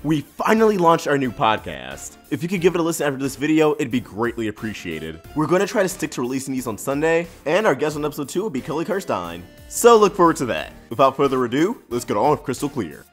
We finally launched our new podcast. If you could give it a listen after this video, it'd be greatly appreciated. We're going to try to stick to releasing these on Sunday, and our guest on episode 2 will be Kelly Kirstein. So look forward to that. Without further ado, let's get on with Crystal Clear.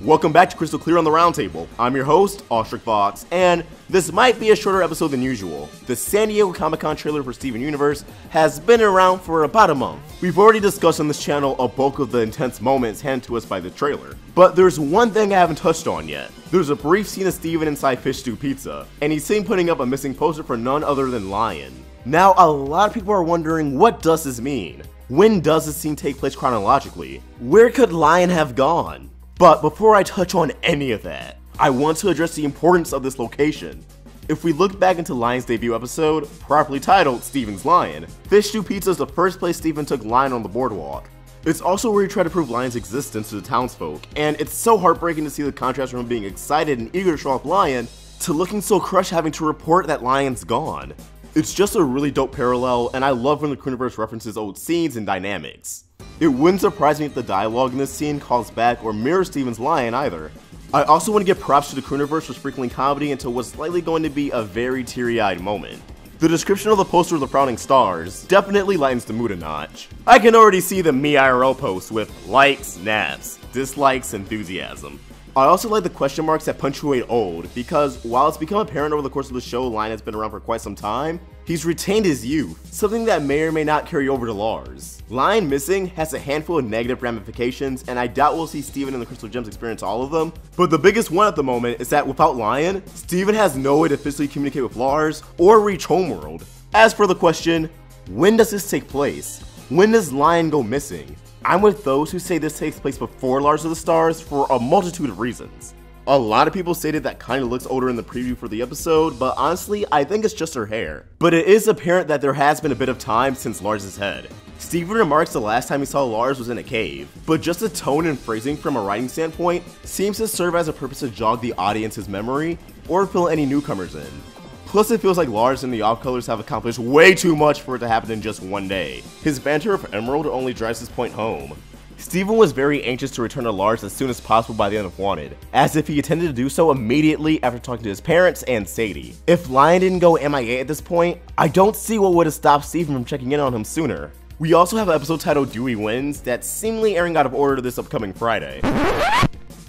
Welcome back to Crystal Clear on the Roundtable. I'm your host, Ostrich Fox, and this might be a shorter episode than usual. The San Diego Comic-Con trailer for Steven Universe has been around for about a month. We've already discussed on this channel a bulk of the intense moments handed to us by the trailer. But there's one thing I haven't touched on yet. There's a brief scene of Steven inside Fish Stew Pizza, and he's seen putting up a missing poster for none other than Lion. Now, a lot of people are wondering, what does this mean? When does this scene take place chronologically? Where could Lion have gone? But before I touch on any of that, I want to address the importance of this location. If we look back into Lion's debut episode, properly titled Steven's Lion, Fish Stew Pizza is the first place Steven took Lion on the boardwalk. It's also where he tried to prove Lion's existence to the townsfolk, and it's so heartbreaking to see the contrast from him being excited and eager to show off Lion, to looking so crushed having to report that Lion's gone. It's just a really dope parallel, and I love when the Crewniverse references old scenes and dynamics. It wouldn't surprise me if the dialogue in this scene calls back or mirrors Steven's Lion either. I also want to give props to the Crewniverse for sprinkling comedy into what's likely going to be a very teary-eyed moment. The description of the poster of the frowning stars definitely lightens the mood a notch. I can already see the me IRL post with likes, naps, dislikes, enthusiasm. I also like the question marks that punctuate old, because while it's become apparent over the course of the show Lion has been around for quite some time, he's retained his youth, something that may or may not carry over to Lars. Lion missing has a handful of negative ramifications, and I doubt we'll see Steven and the Crystal Gems experience all of them, but the biggest one at the moment is that without Lion, Steven has no way to physically communicate with Lars or reach Homeworld. As for the question, when does this take place? When does Lion go missing? I'm with those who say this takes place before Lars of the Stars for a multitude of reasons. A lot of people stated that kinda looks older in the preview for the episode, but honestly, I think it's just her hair. But it is apparent that there has been a bit of time since Lars' head. Steven remarks the last time he saw Lars was in a cave, but just the tone and phrasing from a writing standpoint seems to serve as a purpose to jog the audience's memory or fill any newcomers in. Plus, it feels like Lars and the Off-Colors have accomplished way too much for it to happen in just one day. His banter of Emerald only drives his point home. Steven was very anxious to return to Lars as soon as possible by the end of Wanted, as if he intended to do so immediately after talking to his parents and Sadie. If Lion didn't go MIA at this point, I don't see what would have stopped Steven from checking in on him sooner. We also have an episode titled Dewey Wins that's seemingly airing out of order this upcoming Friday.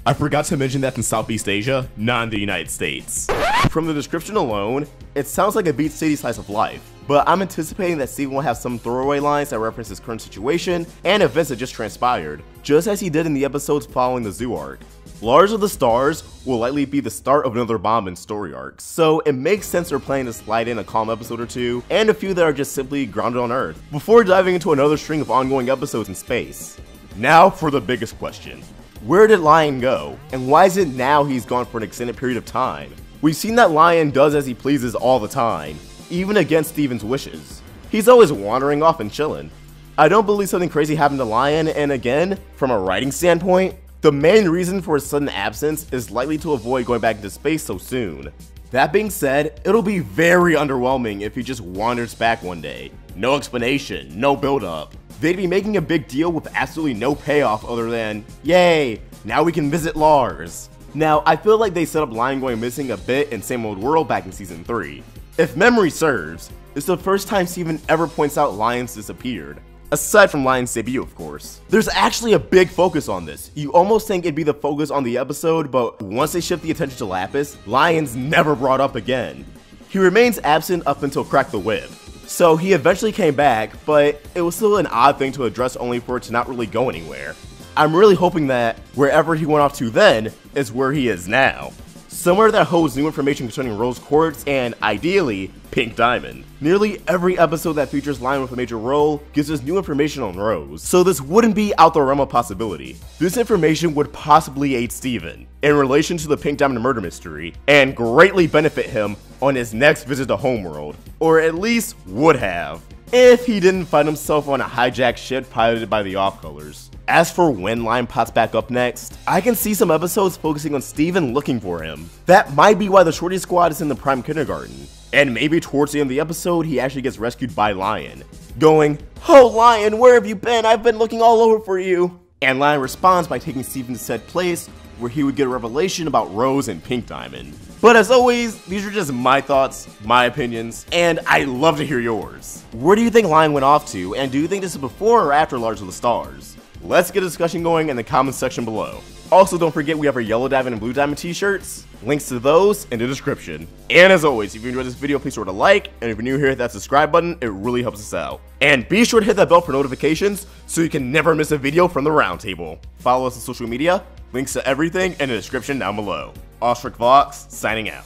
I forgot to mention that's in Southeast Asia, not in the United States. From the description alone, it sounds like a Beach City slice of life, but I'm anticipating that Steven will have some throwaway lines that reference his current situation and events that just transpired, just as he did in the episodes following the zoo arc. Lars of the Stars will likely be the start of another Bombin story arc, so it makes sense they're planning to slide in a calm episode or two, and a few that are just simply grounded on Earth, before diving into another string of ongoing episodes in space. Now for the biggest question. Where did Lion go? And why is it now he's gone for an extended period of time? We've seen that Lion does as he pleases all the time, even against Steven's wishes. He's always wandering off and chilling. I don't believe something crazy happened to Lion, and again, from a writing standpoint, the main reason for his sudden absence is likely to avoid going back into space so soon. That being said, it'll be very underwhelming if he just wanders back one day. No explanation, no build up. They'd be making a big deal with absolutely no payoff other than, yay, now we can visit Lars. Now, I feel like they set up Lion going missing a bit in Same Old World back in Season 3. If memory serves, it's the first time Steven ever points out Lion's disappeared. Aside from Lion's debut, of course. There's actually a big focus on this. You almost think it'd be the focus on the episode, but once they shift the attention to Lapis, Lion's never brought up again. He remains absent up until Crack the Whip. So he eventually came back, but it was still an odd thing to address only for it to not really go anywhere. I'm really hoping that wherever he went off to then is where he is now. Somewhere that holds new information concerning Rose Quartz and, ideally, Pink Diamond. Nearly every episode that features Lion with a major role gives us new information on Rose, so this wouldn't be out the realm of possibility. This information would possibly aid Steven in relation to the Pink Diamond murder mystery, and greatly benefit him on his next visit to Homeworld, or at least would have, if he didn't find himself on a hijacked ship piloted by the Off-Colors. As for when Lion pops back up next, I can see some episodes focusing on Steven looking for him. That might be why the Shorty Squad is in the Prime Kindergarten. And maybe towards the end of the episode, he actually gets rescued by Lion, going, "Oh Lion, where have you been? I've been looking all over for you." And Lion responds by taking Steven to said place, where he would get a revelation about Rose and Pink Diamond. But as always, these are just my thoughts, my opinions, and I'd love to hear yours. Where do you think Lion went off to, and do you think this is before or after Lars of the Stars? Let's get a discussion going in the comments section below. Also, don't forget we have our Yellow Diamond and Blue Diamond t-shirts. Links to those in the description. And as always, if you enjoyed this video, please sure to like, and if you're new here, hit that subscribe button, it really helps us out. And be sure to hit that bell for notifications so you can never miss a video from the Roundtable. Follow us on social media, links to everything in the description down below. Ostrich Vox, signing out.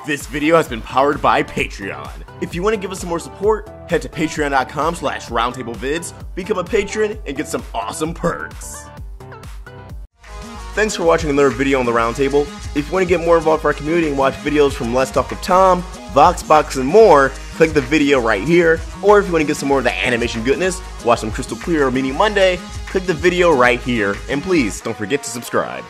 This video has been powered by Patreon. If you want to give us some more support, head to patreon.com/roundtablevids, become a patron, and get some awesome perks. Thanks for watching another video on the Roundtable. If you want to get more involved with our community and watch videos from Let's Talk with Tom, Voxbox, and more, click the video right here. Or if you want to get some more of the animation goodness, watch some Crystal Clear or Meaning Monday, click the video right here. And please, don't forget to subscribe.